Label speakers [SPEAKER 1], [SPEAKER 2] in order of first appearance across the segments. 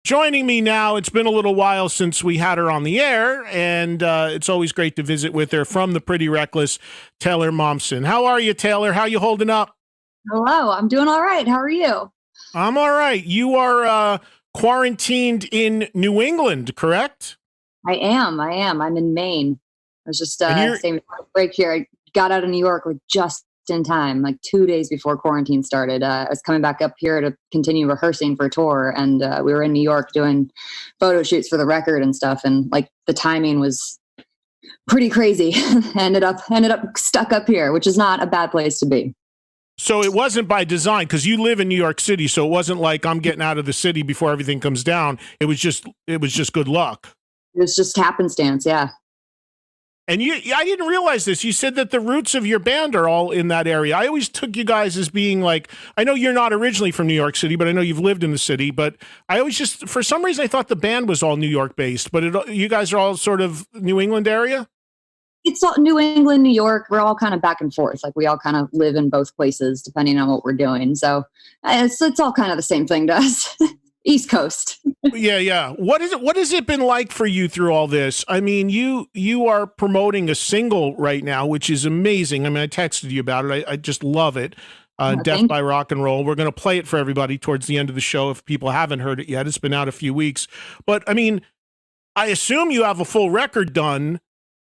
[SPEAKER 1] Joining me now, it's been a little while since we had her on the air, and it's always great to visit with her from the Pretty Reckless, Taylor Momsen. How are you, Taylor? How you holding up?
[SPEAKER 2] Hello, I'm doing all right. How are you?
[SPEAKER 1] I'm all right. You are quarantined in New England, correct?
[SPEAKER 2] I am. I'm in Maine. I was just
[SPEAKER 1] And you're
[SPEAKER 2] staying for a break here. I got out of New York like just in time, like 2 days before quarantine started. I was coming back up here to continue rehearsing for a tour, and we were in New York doing photo shoots for the record and stuff. And like the timing was pretty crazy. ended up stuck up here, which is not a bad place to be.
[SPEAKER 1] So it wasn't by design because you live in New York City, so it wasn't like I'm getting out of the city before everything comes down. It was just good luck.
[SPEAKER 2] It was just happenstance, yeah.
[SPEAKER 1] And I didn't realize this. You said that the roots of your band are all in that area. I always took you guys as being like, I know you're not originally from New York City, but I know you've lived in the city. But I always just, for some reason, I thought the band was all New York based. But you guys are all sort of New England area?
[SPEAKER 2] It's all New England, New York. We're all kind of back and forth. Like we all kind of live in both places depending on what we're doing. So it's all kind of the same thing to us. East Coast.
[SPEAKER 1] Yeah. What has it been like for you through all this? I mean, you are promoting a single right now, which is amazing. I mean, I texted you about it. I just love it. Death by Rock and Roll. We're going to play it for everybody towards the end of the show if people haven't heard it yet. It's been out a few weeks. But I mean, I assume you have a full record done.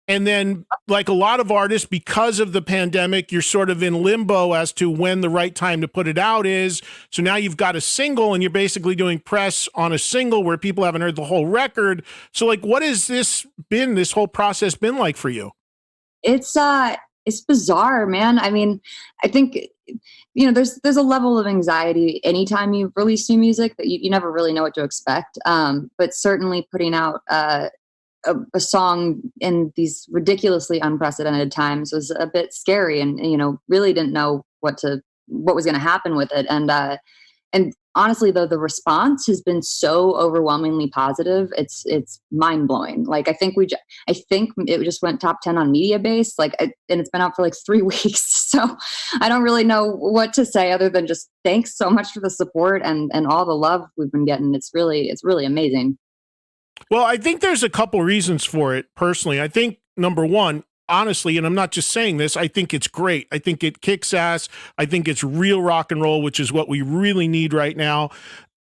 [SPEAKER 1] And then, like a lot of artists, because of the pandemic, you're sort of in limbo as to when the right time to put it out is. So now you've got a single and you're basically doing press on a single where people haven't heard the whole record. So like, what has this whole process been like for you?
[SPEAKER 2] It's bizarre, man. I mean, I think, there's a level of anxiety anytime you release new music that you never really know what to expect. But certainly putting out, a song in these ridiculously unprecedented times was a bit scary, and really didn't know what was going to happen with it. And honestly, though, the response has been so overwhelmingly positive. It's mind blowing. Like I think it just went top 10 on Mediabase. And it's been out for like 3 weeks. So I don't really know what to say other than just thanks so much for the support and all the love we've been getting. It's really amazing.
[SPEAKER 1] Well, I think there's a couple reasons for it personally. I think number one, honestly, and I'm not just saying this, I think it's great. I think it kicks ass. I think it's real rock and roll, which is what we really need right now.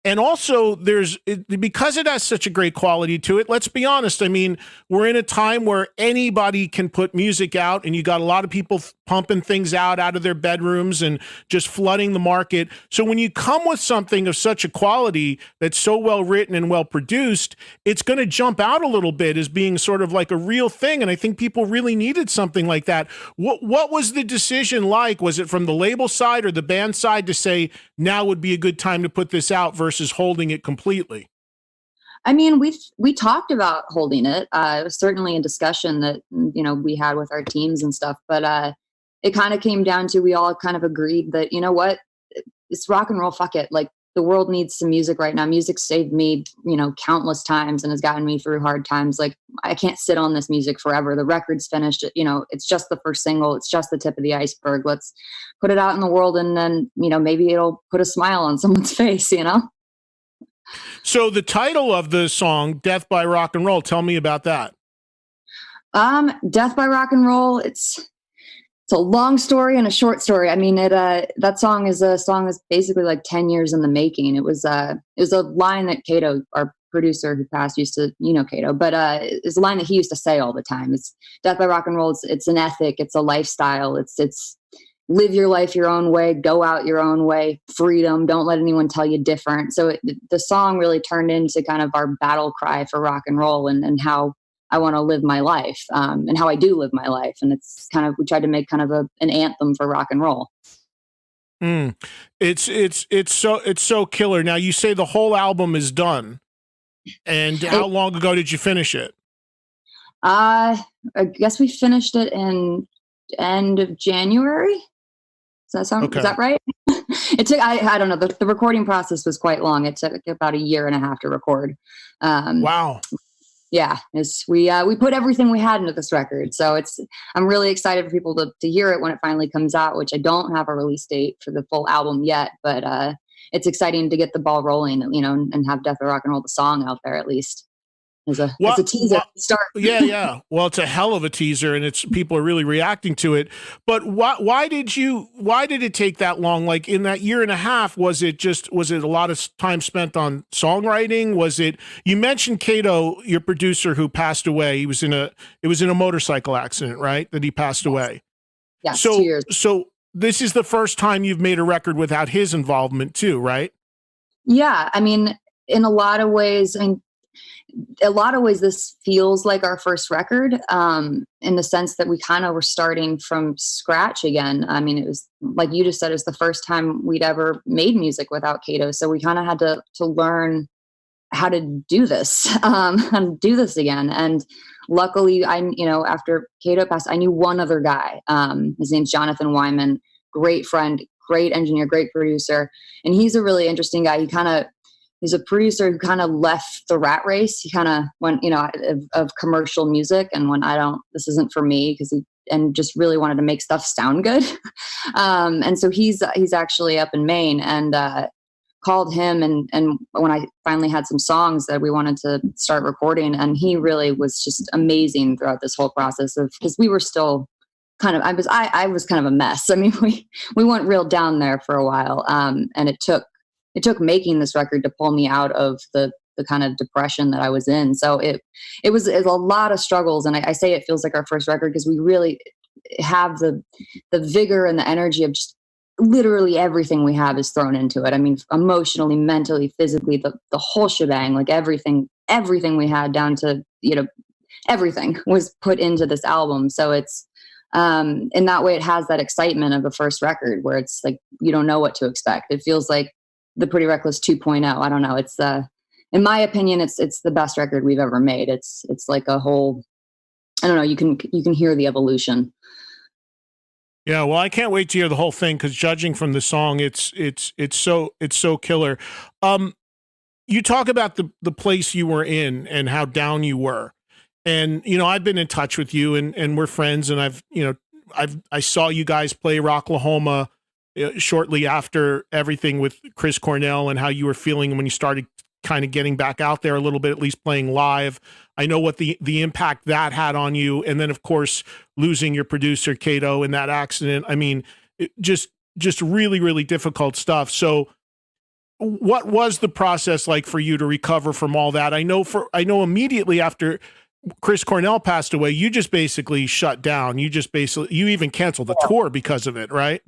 [SPEAKER 1] And also because it has such a great quality to it, let's be honest. I mean, we're in a time where anybody can put music out, and you got a lot of people pumping things out of their bedrooms and just flooding the market. So when you come with something of such a quality that's so well written and well produced, it's going to jump out a little bit as being sort of like a real thing. And I think people really needed something like that. What was the decision like? Was it from the label side or the band side to say now would be a good time to put this out versus holding it completely?
[SPEAKER 2] I mean, we talked about holding it. It was certainly a discussion that we had with our teams and stuff. But it kind of came down to we all kind of agreed that what, it's rock and roll. Fuck it. Like the world needs some music right now. Music saved me, countless times and has gotten me through hard times. Like I can't sit on this music forever. The record's finished. It's just the first single. It's just the tip of the iceberg. Let's put it out in the world, and then maybe it'll put a smile on someone's face.
[SPEAKER 1] So the title of the song, Death by Rock and Roll, tell me about that.
[SPEAKER 2] Death by Rock and Roll. It's a long story and a short story. I mean, that song is a song that's basically like 10 years in the making. It was a line that Cato, our producer who passed, used to, Cato, but it's a line that he used to say all the time. It's Death by Rock and Roll. It's an ethic. It's a lifestyle. It's live your life your own way, go out your own way, freedom. Don't let anyone tell you different. So the song really turned into kind of our battle cry for rock and roll and how I want to live my life, and how I do live my life. And it's kind of, we tried to make kind of an anthem for rock and roll.
[SPEAKER 1] It's so killer. Now you say the whole album is done. And how long ago did you finish it?
[SPEAKER 2] I guess we finished it in end of January. Does that sound,
[SPEAKER 1] okay.
[SPEAKER 2] Is that right? It took, I don't know. The recording process was quite long. It took about 1.5 years to record.
[SPEAKER 1] Wow.
[SPEAKER 2] Yeah, we put everything we had into this record, so I'm really excited for people to hear it when it finally comes out. Which I don't have a release date for the full album yet, but it's exciting to get the ball rolling, and have Death of Rock and Roll, the song, out there at least as a teaser start.
[SPEAKER 1] Yeah. Well, it's a hell of a teaser, and it's people are really reacting to it. But why did it take that long? Like in that year and a half, was it a lot of time spent on songwriting? You mentioned Kato, your producer, who passed away. It was in a motorcycle accident, right? That he passed away.
[SPEAKER 2] Yes,
[SPEAKER 1] So
[SPEAKER 2] 2 years.
[SPEAKER 1] so this is the first time you've made a record without his involvement too, right?
[SPEAKER 2] Yeah, I mean, in a lot of ways, this feels like our first record, in the sense that we kind of were starting from scratch again. I mean, it was like you just said, it's the first time we'd ever made music without Kato. So we kind of had to learn how to do this, and do this again. And luckily, after Kato passed, I knew one other guy. His name's Jonathan Wyman, great friend, great engineer, great producer. And he's a really interesting guy. He's a producer who kind of left the rat race. He kind of went, of commercial music, and went, this isn't for me, and just really wanted to make stuff sound good. And so he's actually up in Maine, and called him, and when I finally had some songs that we wanted to start recording, and he really was just amazing throughout this whole process, because we were still kind of, I was kind of a mess. I mean, we went real down there for a while. And it took making this record to pull me out of the kind of depression that I was in. So it was a lot of struggles. And I say it feels like our first record because we really have the vigor and the energy of just literally everything we have is thrown into it. I mean, emotionally, mentally, physically, the whole shebang, like everything we had down to, everything was put into this album. So it's, in that way, it has that excitement of a first record where it's like, you don't know what to expect. It feels like the Pretty Reckless 2.0. I don't know. It's, in my opinion, it's the best record we've ever made. It's like a whole, I don't know, you can hear the evolution.
[SPEAKER 1] Yeah, well, I can't wait to hear the whole thing, because judging from the song, it's so killer. You talk about the place you were in and how down you were, and I've been in touch with you, and we're friends, and I saw you guys play Rocklahoma shortly after everything with Chris Cornell, and how you were feeling when you started kind of getting back out there a little bit, at least playing live. I know what the impact that had on you. And then of course, losing your producer Kato in that accident. I mean, just really, really difficult stuff. So what was the process like for you to recover from all that? I know immediately after Chris Cornell passed away, you just basically shut down. You even canceled the tour because of it, right?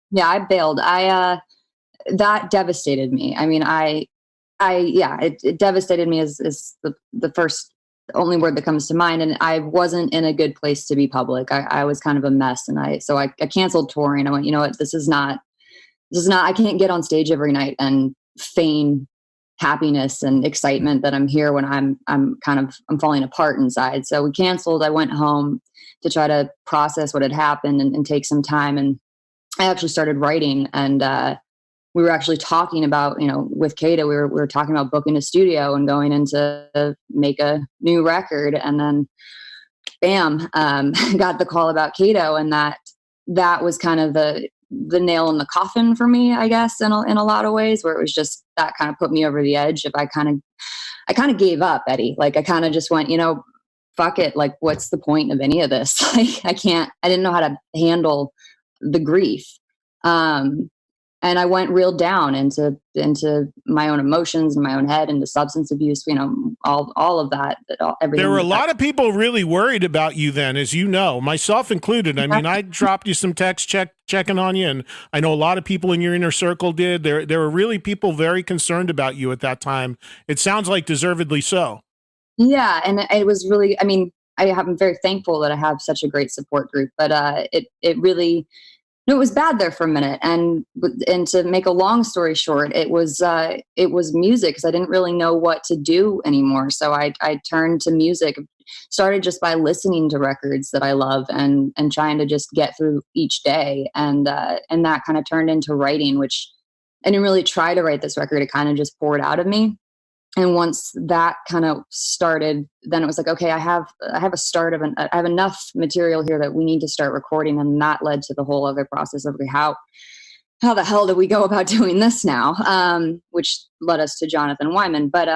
[SPEAKER 2] Yeah, I bailed. That devastated me. I mean, it devastated me is the first, only word that comes to mind. And I wasn't in a good place to be public. I was kind of a mess. And I canceled touring. I went, you know what, this is not, I can't get on stage every night and feign happiness and excitement that I'm here when I'm falling apart inside. So we canceled. I went home to try to process what had happened and take some time. And I actually started writing, and, we were actually talking about, with Kato, we were talking about booking a studio and going in to make a new record. And then bam, got the call about Kato. And that was kind of the nail in the coffin for me, I guess, in a lot of ways, where it was just, that kind of put me over the edge. If I kind of gave up, Eddie. Like I kind of just went, fuck it. Like, what's the point of any of this? Like, I didn't know how to handle the grief. And I went real down into my own emotions and my own head, into substance abuse, all of that. Everything.
[SPEAKER 1] There were a lot of people really worried about you then, as you know, myself included. I mean, I dropped you some text checking on you, and I know a lot of people in your inner circle did. There were really people very concerned about you at that time. It sounds like deservedly so.
[SPEAKER 2] Yeah, and it was really, I mean, I'm very thankful that I have such a great support group, but it really. No, it was bad there for a minute, and to make a long story short, it was music, because I didn't really know what to do anymore. So I turned to music, started just by listening to records that I love and trying to just get through each day, and that kind of turned into writing, which I didn't really try to write this record. It kind of just poured out of me. And once that kind of started, then it was like, okay, I have I have enough material here that we need to start recording. And that led to the whole other process of how how the hell do we go about doing this now? Which led us to Jonathan Wyman. But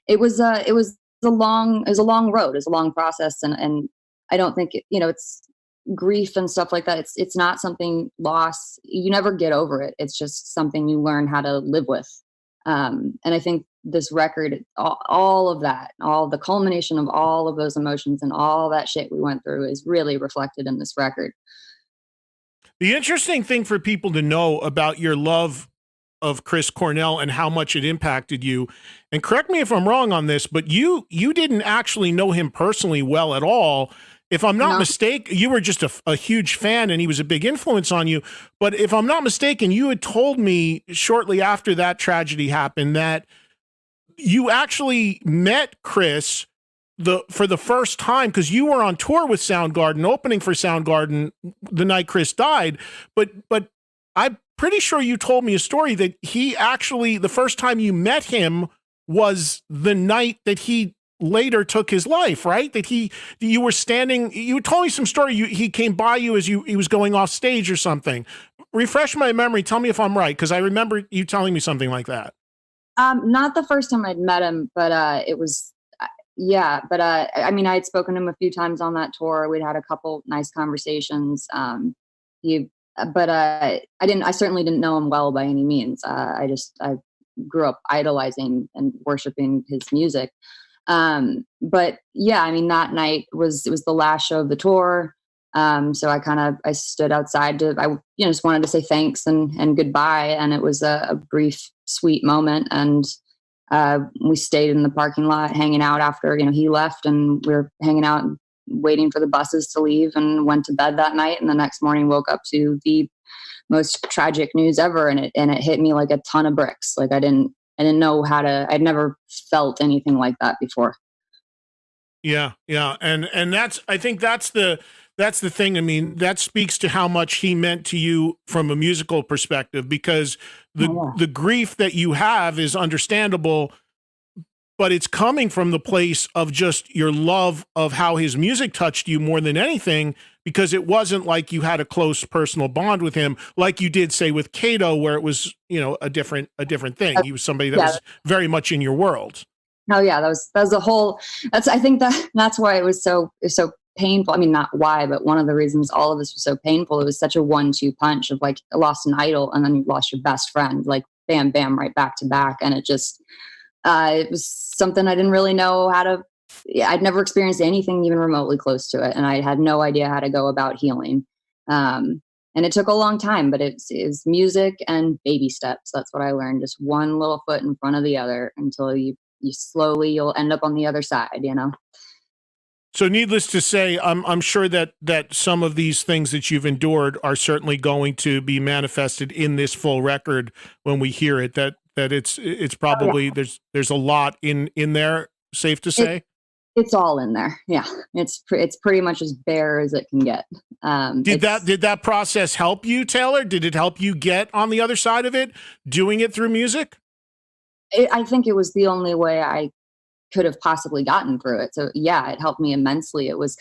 [SPEAKER 2] it was a long road, it was a long process, and I don't think it's grief and stuff like that. It's not something loss. You never get over it. It's just something you learn how to live with. And I think this record, all of that, all the culmination of all of those emotions and all that shit we went through is really reflected in this record.
[SPEAKER 1] The interesting thing for people to know about your love of Chris Cornell and how much it impacted you, and correct me if I'm wrong on this, but you didn't actually know him personally well at all. If I'm not
[SPEAKER 2] No.
[SPEAKER 1] mistaken, you were just a huge fan and he was a big influence on you. But if I'm not mistaken, you had told me shortly after that tragedy happened that you actually met Chris for the first time because you were on tour with Soundgarden, opening for Soundgarden the night Chris died. But I'm pretty sure you told me a story that he actually, the first time you met him was the night that he later took his life, right? That you were standing, you told me some story. He came by you as he was going off stage or something. Refresh my memory. Tell me if I'm right, because I remember you telling me something like that.
[SPEAKER 2] Not the first time I'd met him, but it was, yeah. But I mean, I had spoken to him a few times on that tour. We'd had a couple nice conversations. He, but I certainly didn't know him well by any means. I grew up idolizing and worshiping his music. But yeah, I mean, that night it was the last show of the tour. So I stood outside just wanted to say thanks and goodbye. And it was a brief, sweet moment. And, we stayed in the parking lot hanging out after, he left, and we were hanging out and waiting for the buses to leave, and went to bed that night. And the next morning woke up to the most tragic news ever. And it hit me like a ton of bricks. Like I didn't know I'd never felt anything like that before.
[SPEAKER 1] Yeah, yeah, and I think that's the thing. I mean, that speaks to how much he meant to you from a musical perspective, because the grief that you have is understandable, but it's coming from the place of just your love of how his music touched you more than anything, because it wasn't like you had a close personal bond with him like you did, say, with Kato, where it was, a different thing. He was somebody that was very much in your world.
[SPEAKER 2] Oh yeah, that was a whole. I think that's why it was so painful. I mean, not why, but one of the reasons all of this was so painful. It was such a 1-2 punch of like, you lost an idol and then you lost your best friend, like bam, bam, right back to back, and it was something I didn't really know how to. Yeah, I'd never experienced anything even remotely close to it, and I had no idea how to go about healing. And it took a long time, but it's music and baby steps. That's what I learned. Just one little foot in front of the other until you'll end up on the other side.
[SPEAKER 1] So needless to say, I'm sure that some of these things that you've endured are certainly going to be manifested in this full record when we hear it. That it's probably there's a lot in there, safe to say.
[SPEAKER 2] It's all in there. Yeah. It's pretty much as bare as it can get.
[SPEAKER 1] Did that process help you, Taylor? Did it help you get on the other side of it, doing it through music?
[SPEAKER 2] I think it was the only way I could have possibly gotten through it. So yeah, it helped me immensely. It was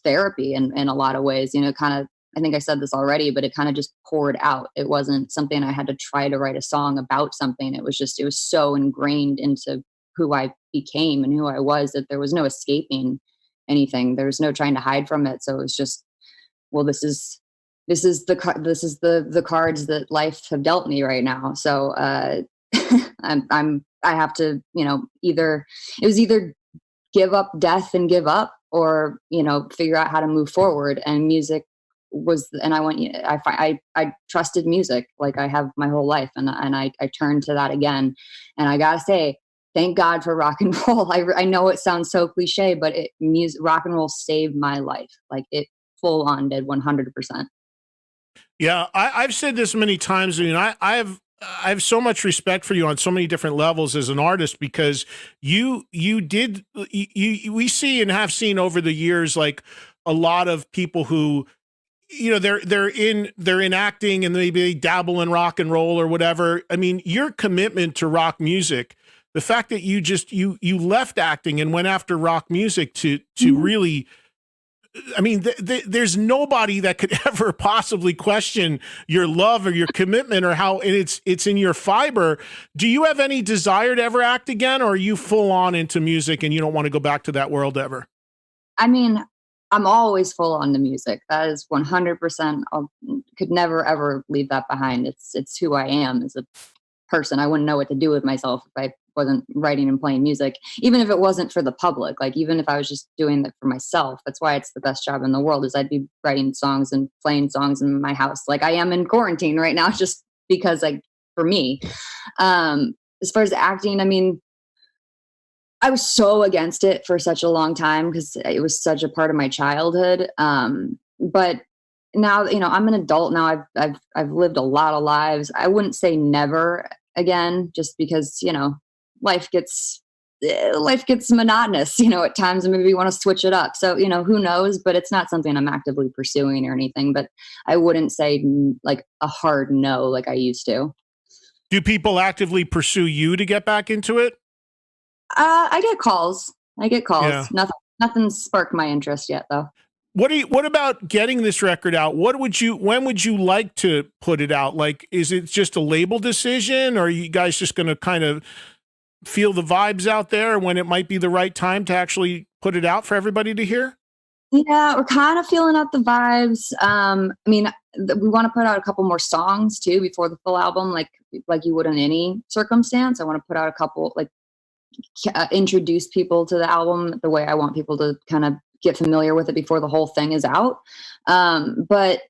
[SPEAKER 2] therapy in a lot of ways, I think I said this already, but it kind of just poured out. It wasn't something I had to try to write a song about something. It was so ingrained into who I became and who I was that there was no escaping anything. There was no trying to hide from it. So it was just, well, this is the cards that life have dealt me right now. So, I have to, either give up death and give up, or, figure out how to move forward. And music and I trusted music like I have my whole life. And I turned to that again. And I gotta say, thank God for rock and roll. I know it sounds so cliche, but rock and roll saved my life. Like it full on did 100%.
[SPEAKER 1] Yeah. I've said this many times. I mean, I have so much respect for you on so many different levels as an artist, because we see and have seen over the years, like a lot of people who, they're in acting and maybe they dabble in rock and roll or whatever. I mean, your commitment to rock music, the fact that you left acting and went after rock music to really I mean, there's nobody that could ever possibly question your love or your commitment or how and it's in your fiber. Do you have any desire to ever act again, or are you full on into music and you don't want to go back to that world ever?
[SPEAKER 2] I mean, I'm always full on the music. That is 100%. I could never ever leave that behind. It's who I am as a person. I wouldn't know what to do with myself if I wasn't writing and playing music, even if it wasn't for the public. Like even if I was just doing it for myself, that's why it's the best job in the world. Is I'd be writing songs and playing songs in my house, like I am in quarantine right now, just because like for me. As far as acting, I mean, I was so against it for such a long time because it was such a part of my childhood. But now, I'm an adult now. I've lived a lot of lives. I wouldn't say never again, just because life gets life gets monotonous. At times, and maybe you want to switch it up. So who knows? But it's not something I'm actively pursuing or anything. But I wouldn't say like a hard no like I used to.
[SPEAKER 1] Do people actively pursue you to get back into it?
[SPEAKER 2] I get calls. I get
[SPEAKER 1] Yeah.
[SPEAKER 2] calls. Nothing sparked my interest yet, though.
[SPEAKER 1] What about getting this record out? When would you like to put it out? Like, is it just a label decision, or are you guys just going to kind of feel the vibes out there when it might be the right time to actually put it out for everybody to hear?
[SPEAKER 2] Yeah, we're kind of feeling out the vibes. I mean, we want to put out a couple more songs too before the full album, like you would in any circumstance. I want to put out a couple, like introduce people to the album the way I want people to kind of get familiar with it before the whole thing is out. But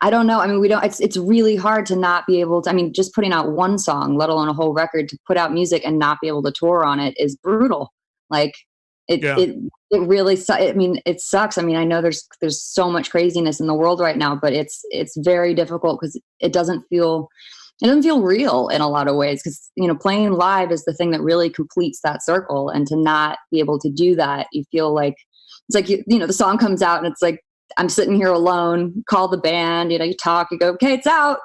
[SPEAKER 2] I don't know. I mean, we don't. It's really hard to not be able to. I mean, just putting out one song, let alone a whole record, to put out music and not be able to tour on it is brutal. Like it
[SPEAKER 1] Yeah.
[SPEAKER 2] it really. I mean, it sucks. I mean, I know there's so much craziness in the world right now, but it's very difficult because it doesn't feel real in a lot of ways because playing live is the thing that really completes that circle, and to not be able to do that, you feel like it's like the song comes out and it's like I'm sitting here alone. Call the band, you talk, you go, okay, it's out,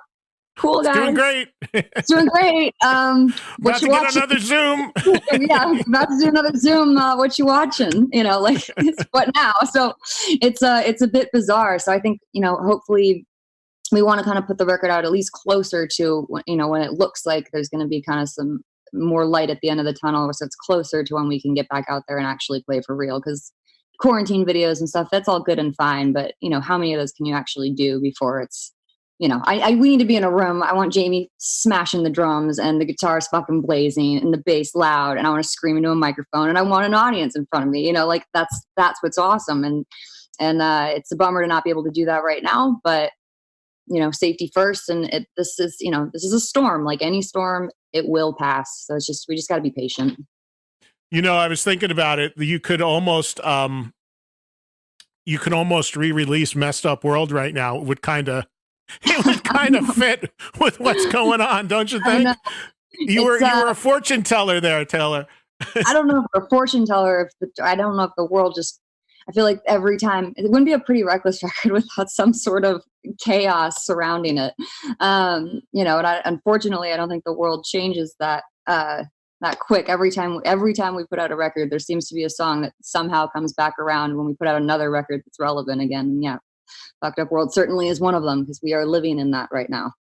[SPEAKER 2] cool
[SPEAKER 1] It's
[SPEAKER 2] guys,
[SPEAKER 1] doing great.
[SPEAKER 2] it's doing great.
[SPEAKER 1] About to get another Zoom.
[SPEAKER 2] Yeah, about to do another Zoom. What you watching? Like it's what now? So it's a bit bizarre. So I think hopefully we want to kind of put the record out at least closer to when it looks like there's going to be kind of some more light at the end of the tunnel, so it's closer to when we can get back out there and actually play for real. Because quarantine videos and stuff, that's all good and fine, but how many of those can you actually do before it's we need to be in a room. I want Jamie smashing the drums and the guitars fucking blazing and the bass loud, and I want to scream into a microphone, and I want an audience in front of me. Like that's what's awesome. And it's a bummer to not be able to do that right now, but safety first. And this is a storm. Like any storm, it will pass. So we just got to be patient.
[SPEAKER 1] I was thinking about it. You could almost re-release "Messed Up World" right now. It would kind of fit with what's going on, don't you think? You were a fortune teller there, Taylor.
[SPEAKER 2] I don't know if we're a fortune teller. I don't know if the world just. I feel like every time it wouldn't be a Pretty Reckless record without some sort of chaos surrounding it. And unfortunately, I don't think the world changes that quick. Every time we put out a record, there seems to be a song that somehow comes back around when we put out another record that's relevant again. And yeah, Fucked Up World certainly is one of them because we are living in that right now.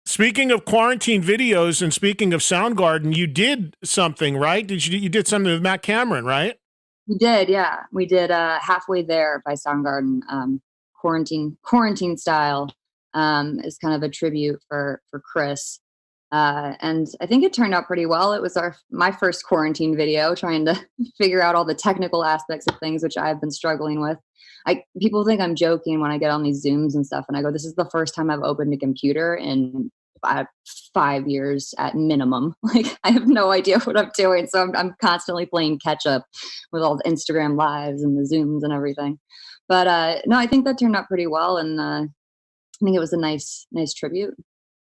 [SPEAKER 1] Speaking of quarantine videos and speaking of Soundgarden, you did something, right? You did something with Matt Cameron, right?
[SPEAKER 2] We did, yeah. We did Halfway There by Soundgarden, quarantine style, is kind of a tribute for Chris. And I think it turned out pretty well. It was my first quarantine video, trying to figure out all the technical aspects of things, which I've been struggling with. People think I'm joking when I get on these Zooms and stuff, and I go, this is the first time I've opened a computer in 5 years at minimum. Like I have no idea what I'm doing. So I'm constantly playing catch up with all the Instagram lives and the Zooms and everything. But no, I think that turned out pretty well. And I think it was a nice tribute.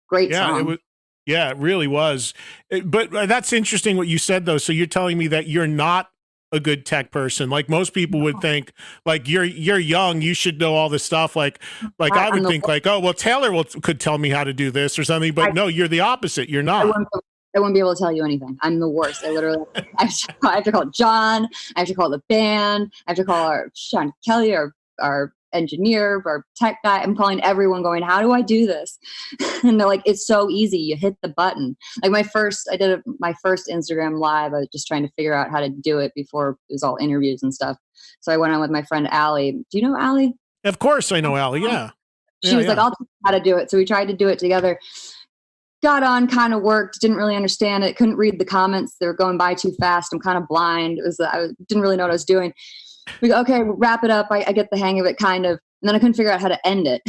[SPEAKER 2] Great song.
[SPEAKER 1] Yeah, it really was. But that's interesting what you said though. So you're telling me that you're not a good tech person. Like most people would think, like you're young, you should know all this stuff. Like I would think like, oh, well, Taylor could tell me how to do this or something. But no, you're the opposite. You're not.
[SPEAKER 2] I wouldn't be able to tell you anything. I'm the worst. I literally, I have to call John. I have to call the band. I have to call our Sean Kelly, our engineer, our tech guy. I'm calling everyone going, how do I do this? And they're like, it's so easy. You hit the button. Like my first Instagram live. I was just trying to figure out how to do it before it was all interviews and stuff. So I went on with my friend Allie. Do you know Allie?
[SPEAKER 1] Of course I know Allie. Yeah.
[SPEAKER 2] She was like, I'll teach you how to do it. So we tried to do it together. Got on, kind of worked, didn't really understand it, couldn't read the comments. They were going by too fast. I'm kind of blind. I didn't really know what I was doing. We go, okay, wrap it up. I get the hang of it, kind of. And then I couldn't figure out how to end it.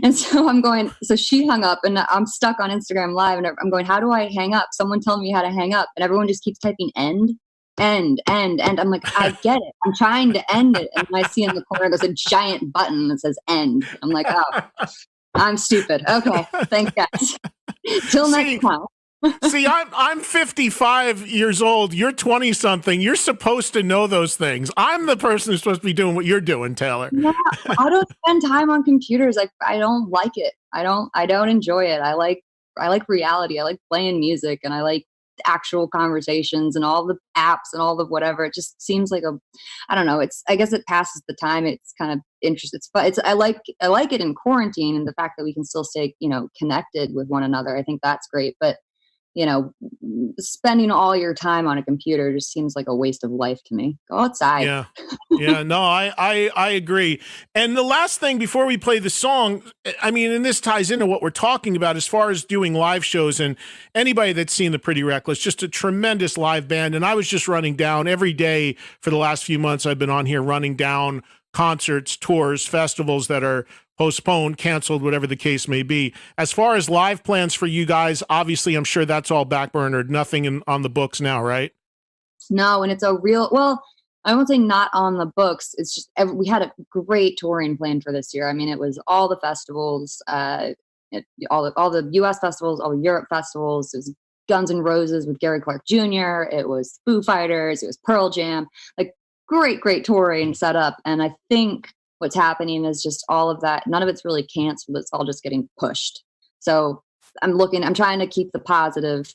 [SPEAKER 2] And so she hung up and I'm stuck on Instagram Live and I'm going, how do I hang up? Someone tell me how to hang up. And everyone just keeps typing end. I'm like, I get it. I'm trying to end it. And I see in the corner, there's a giant button that says end. I'm like, oh, I'm stupid. Okay. Thanks, guys. Till next time.
[SPEAKER 1] See, I'm 55 years old. You're 20 something. You're supposed to know those things. I'm the person who's supposed to be doing what you're doing, Taylor.
[SPEAKER 2] Yeah, I don't spend time on computers. I don't like it. I don't enjoy it. I like reality. I like playing music and I like actual conversations and all the apps and all the whatever. It just seems like I don't know. I guess it passes the time. It's kind of interesting. I like it in quarantine and the fact that we can still stay, connected with one another. I think that's great. But spending all your time on a computer just seems like a waste of life to me. Go outside.
[SPEAKER 1] Yeah, no, I agree. And the last thing before we play the song, I mean, and this ties into what we're talking about as far as doing live shows, and anybody that's seen the Pretty Reckless, just a tremendous live band. And I was just running down every day for the last few months. I've been on here running down concerts, tours, festivals that are postponed, canceled, whatever the case may be. As far as live plans for you guys, obviously, I'm sure that's all backburnered. Nothing on the books now, right?
[SPEAKER 2] No, and it's I won't say not on the books. It's just we had a great touring plan for this year. I mean, it was all the festivals, all the U.S. festivals, all the Europe festivals. It was Guns N' Roses with Gary Clark Jr. It was Foo Fighters. It was Pearl Jam. Like great touring set up. And I think what's happening is just all of that. None of it's really canceled. It's all just getting pushed. So I'm trying to keep the positive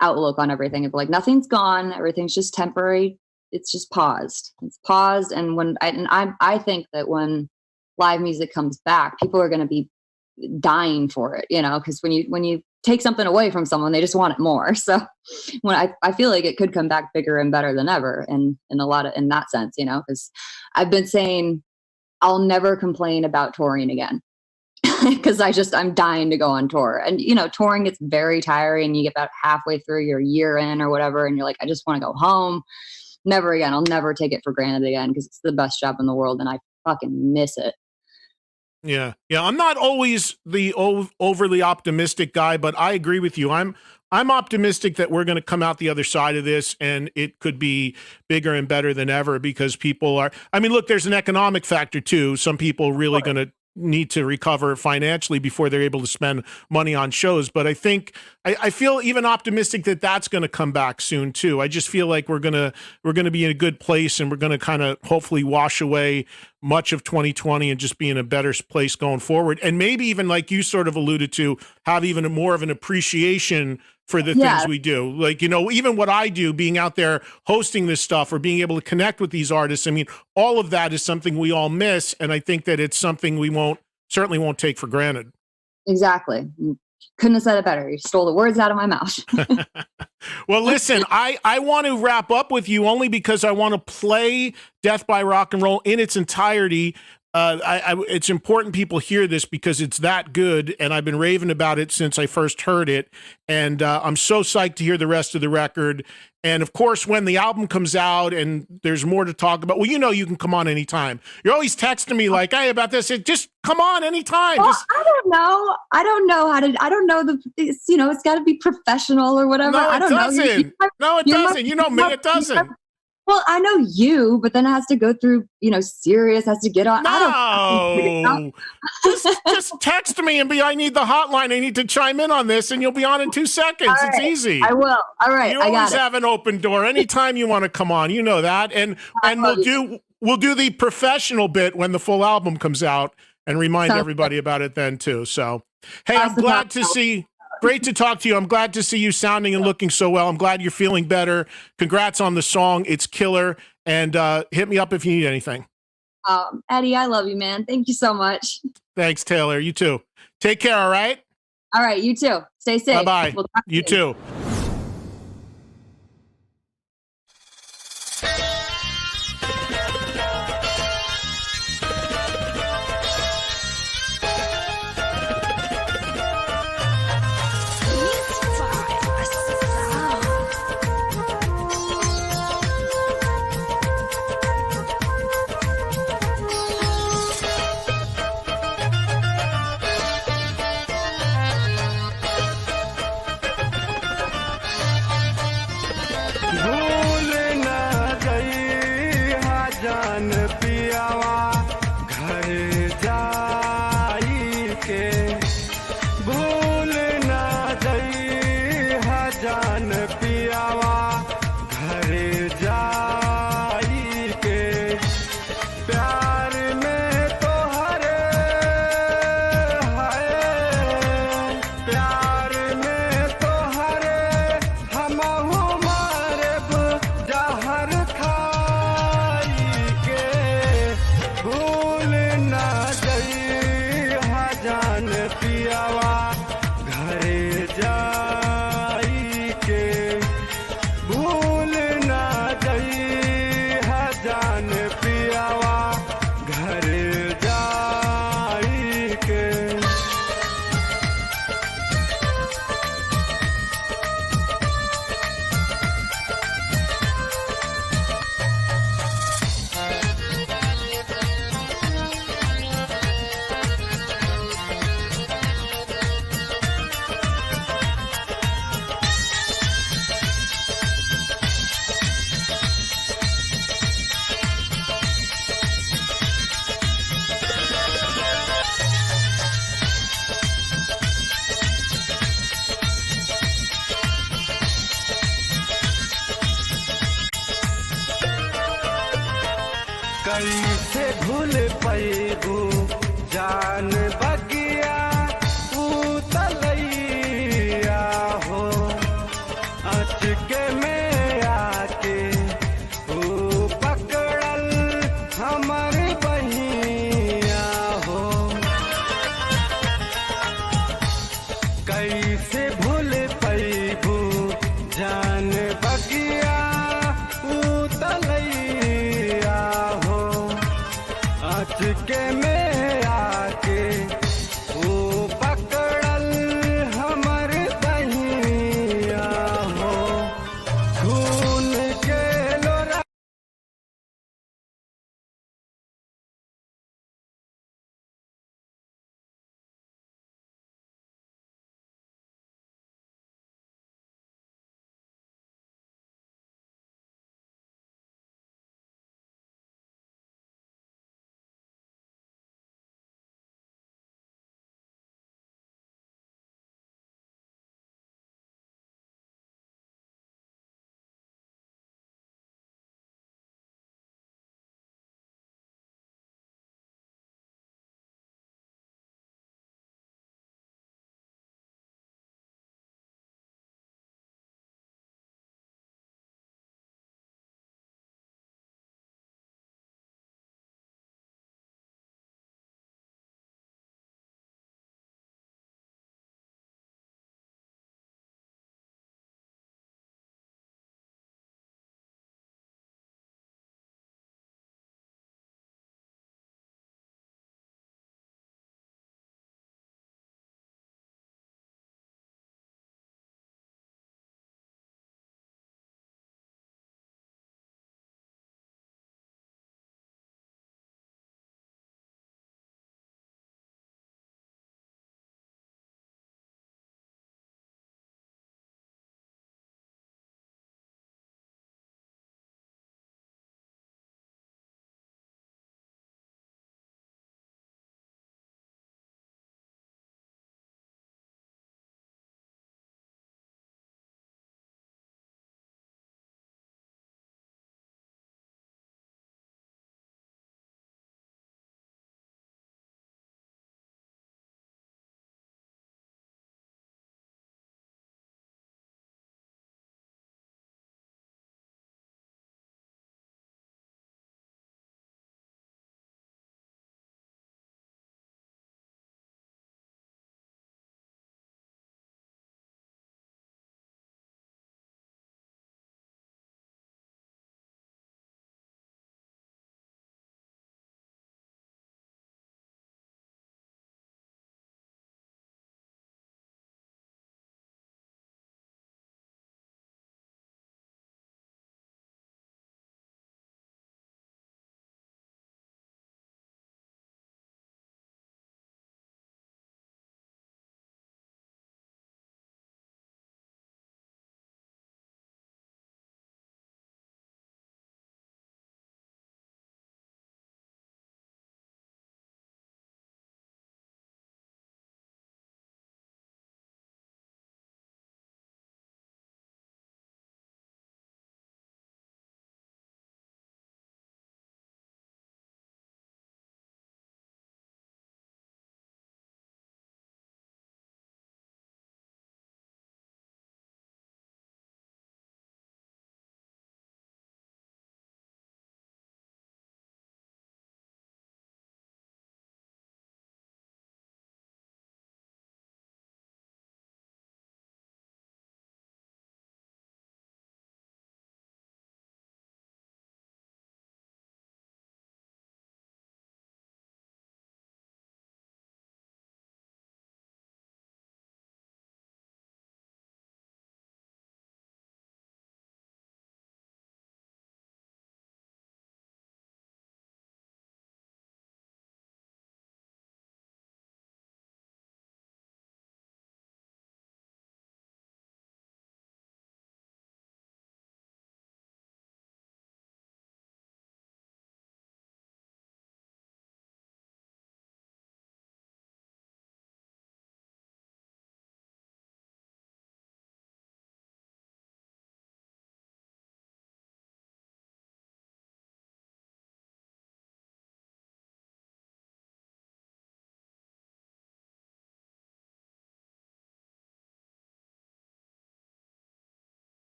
[SPEAKER 2] outlook on everything. It's like nothing's gone. Everything's just temporary. It's just paused. It's paused. And I think that when live music comes back, people are going to be dying for it, because when you take something away from someone, they just want it more. So when I feel like it could come back bigger and better than ever in that sense, because I've been saying I'll never complain about touring again. Because I'm dying to go on tour. And, touring gets very tiring. You get about halfway through your year in or whatever, and you're like, I just want to go home. Never again. I'll never take it for granted again because it's the best job in the world and I fucking miss it.
[SPEAKER 1] Yeah. I'm not always the overly optimistic guy, but I agree with you. I'm optimistic that we're going to come out the other side of this and it could be bigger and better than ever because people are, look, there's an economic factor too. Some people really going to need to recover financially before they're able to spend money on shows. But I think I feel even optimistic that that's going to come back soon too. I just feel like we're going to be in a good place and we're going to kind of hopefully wash away much of 2020 and just be in a better place going forward. And maybe even like you sort of alluded to, have even more of an appreciation for the things we do. Like, even what I do, being out there hosting this stuff or being able to connect with these artists. All of that is something we all miss. And I think that it's something we certainly won't take for granted.
[SPEAKER 2] Exactly. Couldn't have said it better. You stole the words out of my mouth.
[SPEAKER 1] Well, listen, I want to wrap up with you only because I want to play Death by Rock and Roll in its entirety. It's important people hear this because it's that good, and I've been raving about it since I first heard it, and I'm so psyched to hear the rest of the record. And of course, when the album comes out and there's more to talk about, well, you can come on anytime. You're always texting me like, hey, about this. Just come on anytime.
[SPEAKER 2] Well, I don't know. I don't know it's got to be professional or whatever.
[SPEAKER 1] No,
[SPEAKER 2] I don't
[SPEAKER 1] know. No, it doesn't. Me, it doesn't.
[SPEAKER 2] Well, I know you, but then it has to go through, Sirius has to get on.
[SPEAKER 1] No, just text me and I need the hotline. I need to chime in on this and you'll be on in 2 seconds.
[SPEAKER 2] Right,
[SPEAKER 1] it's easy.
[SPEAKER 2] I will. All right.
[SPEAKER 1] You always have an open door anytime you want to come on. You know that. And we'll do the professional bit when the full album comes out and remind everybody about it then too. So, hey, I'm glad to see. Great to talk to you. I'm glad to see you sounding and looking so well. I'm glad you're feeling better. Congrats on the song. It's killer. And hit me up if you need anything.
[SPEAKER 2] Eddie, I love you, man. Thank you so much.
[SPEAKER 1] Thanks, Taylor. You too. Take care, all right?
[SPEAKER 2] All right, you too. Stay safe.
[SPEAKER 1] Bye-bye.
[SPEAKER 2] We'll talk
[SPEAKER 1] You
[SPEAKER 2] soon.
[SPEAKER 1] too.
[SPEAKER 3] भूल न गई जान पियावा घर जाई के भूल न गई जान पियावा घर जाई के प्यार में तो हरे है प्यार में तो हरे हम जहर खाई के भूल न गई जान पियावा घर जाई के भूल न गई जान पियावा घर जाई के कैसे भूल पैबू जान बगिया उतलैया हो अचके में आके ओ पकड़ल हमर बहिया हो कैसे भूल पैबू जान बगिया उतलैया हो अचके में आके ओ पकड़ल हमर बहिया हो